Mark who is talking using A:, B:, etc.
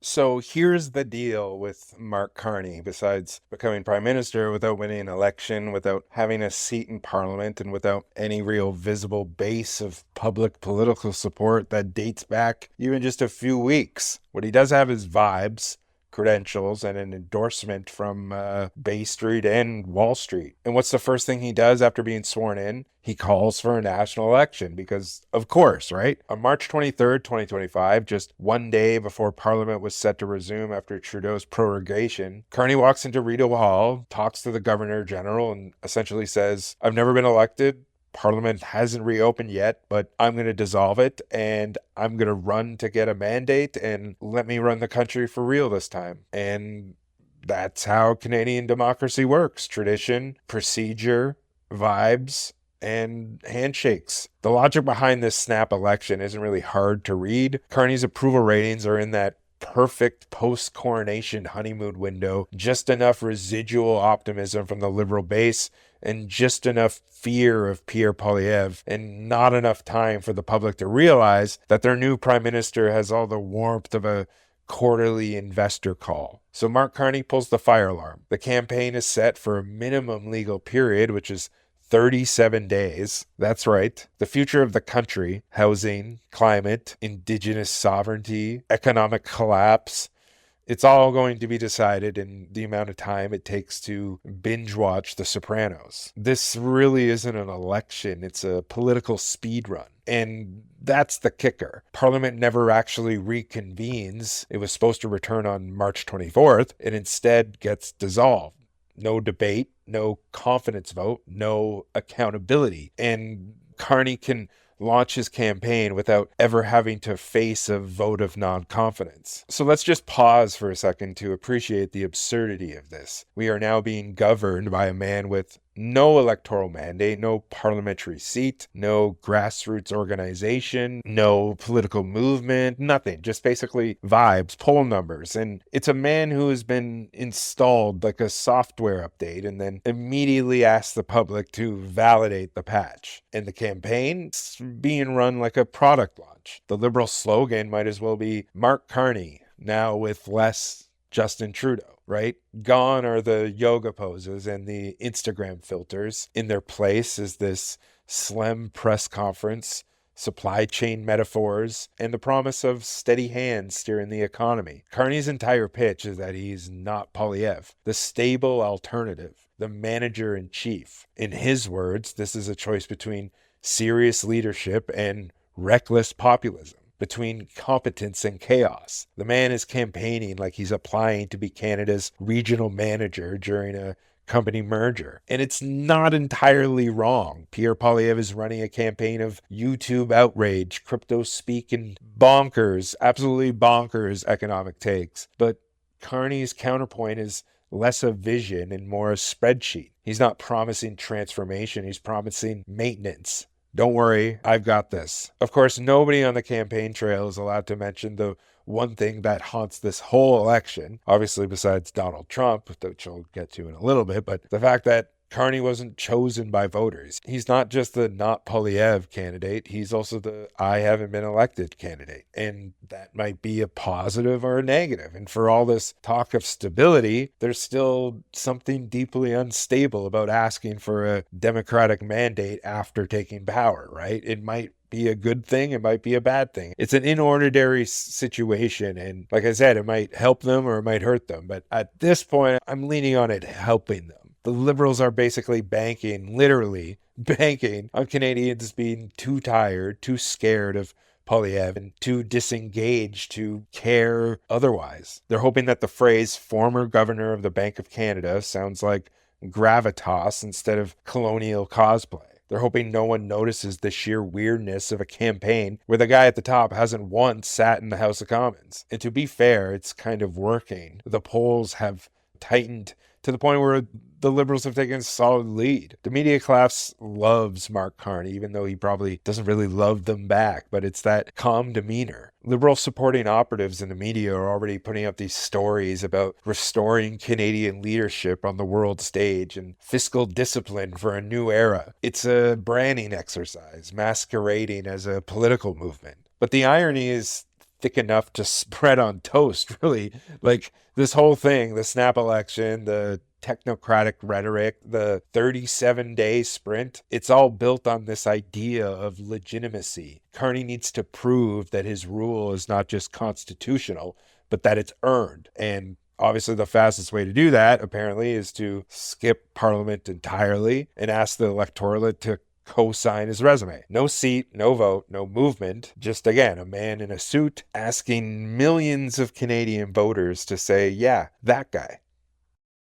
A: So here's the deal with Mark Carney. Besides becoming prime minister without winning an election, without having a seat in parliament, and without any real visible base of public political support that dates back even just a few weeks, what he does have is vibes, credentials, and an endorsement from Bay Street and Wall Street. And what's the first thing he does after being sworn in? He calls for a national election because, of course, right? On March 23rd, 2025, just one day before Parliament was set to resume after Trudeau's prorogation, Carney walks into Rideau Hall, talks to the Governor General, and essentially says, I've never been elected. Parliament hasn't reopened yet, but I'm going to dissolve it and I'm going to run to get a mandate and let me run the country for real this time. And that's how Canadian democracy works. Tradition, procedure, vibes, and handshakes. The logic behind this snap election isn't really hard to read. Carney's approval ratings are in that perfect post-coronation honeymoon window, just enough residual optimism from the Liberal base and just enough fear of Pierre Poilievre and not enough time for the public to realize that their new prime minister has all the warmth of a quarterly investor call. So Mark Carney pulls the fire alarm. The campaign is set for a minimum legal period, which is 37 days. That's right. The future of the country, housing, climate, indigenous sovereignty, economic collapse, it's all going to be decided in the amount of time it takes to binge watch The Sopranos. This really isn't an election, it's a political speed run. And that's the kicker. Parliament never actually reconvenes. It was supposed to return on March 24th and instead gets dissolved. No debate, no confidence vote, no accountability. And Carney can launch his campaign without ever having to face a vote of non-confidence. So let's just pause for a second to appreciate the absurdity of this. We are now being governed by a man with no electoral mandate, no parliamentary seat, no grassroots organization, no political movement, nothing. Just basically vibes, poll numbers. And it's a man who has been installed like a software update and then immediately asked the public to validate the patch. And the campaign is being run like a product launch. The Liberal slogan might as well be Mark Carney, now with less Justin Trudeau. Right? Gone are the yoga poses and the Instagram filters. In their place is this slim press conference, supply chain metaphors, and the promise of steady hands steering the economy. Carney's entire pitch is that he's not Poilievre, the stable alternative, the manager-in-chief. In his words, this is a choice between serious leadership and reckless populism, between competence and chaos. The man is campaigning like he's applying to be Canada's regional manager during a company merger. And it's not entirely wrong. Pierre Poilievre is running a campaign of YouTube outrage, crypto speak, and bonkers, absolutely bonkers economic takes. But Carney's counterpoint is less a vision and more a spreadsheet. He's not promising transformation, he's promising maintenance. Don't worry, I've got this. Of course, nobody on the campaign trail is allowed to mention the one thing that haunts this whole election, obviously besides Donald Trump, which I'll get to in a little bit, but the fact that Carney wasn't chosen by voters. He's not just the not Poilievre candidate, he's also the I haven't been elected candidate. And that might be a positive or a negative. And for all this talk of stability, there's still something deeply unstable about asking for a democratic mandate after taking power, right? It might be a good thing, it might be a bad thing. It's an inordinary situation, and like I said, it might help them or it might hurt them. But at this point, I'm leaning on it helping them. The Liberals are basically banking, literally banking, on Canadians being too tired, too scared of Poilievre, and too disengaged to care otherwise. They're hoping that the phrase former governor of the Bank of Canada sounds like gravitas instead of colonial cosplay. They're hoping no one notices the sheer weirdness of a campaign where the guy at the top hasn't once sat in the House of Commons. And to be fair, it's kind of working. The polls have tightened to the point where the Liberals have taken a solid lead. The media class loves Mark Carney, even though he probably doesn't really love them back, but it's that calm demeanor. Liberal supporting operatives in the media are already putting up these stories about restoring Canadian leadership on the world stage and fiscal discipline for a new era. It's a branding exercise masquerading as a political movement. But the irony is thick enough to spread on toast, really. Like this whole thing, the snap election, the technocratic rhetoric, the 37-day sprint, it's all built on this idea of legitimacy. Carney needs to prove that his rule is not just constitutional, but that it's earned. And obviously, the fastest way to do that, apparently, is to skip Parliament entirely and ask the electorate to co-sign his resume. No seat, no vote, no movement. Just, again, a man in a suit asking millions of Canadian voters to say, yeah, that guy.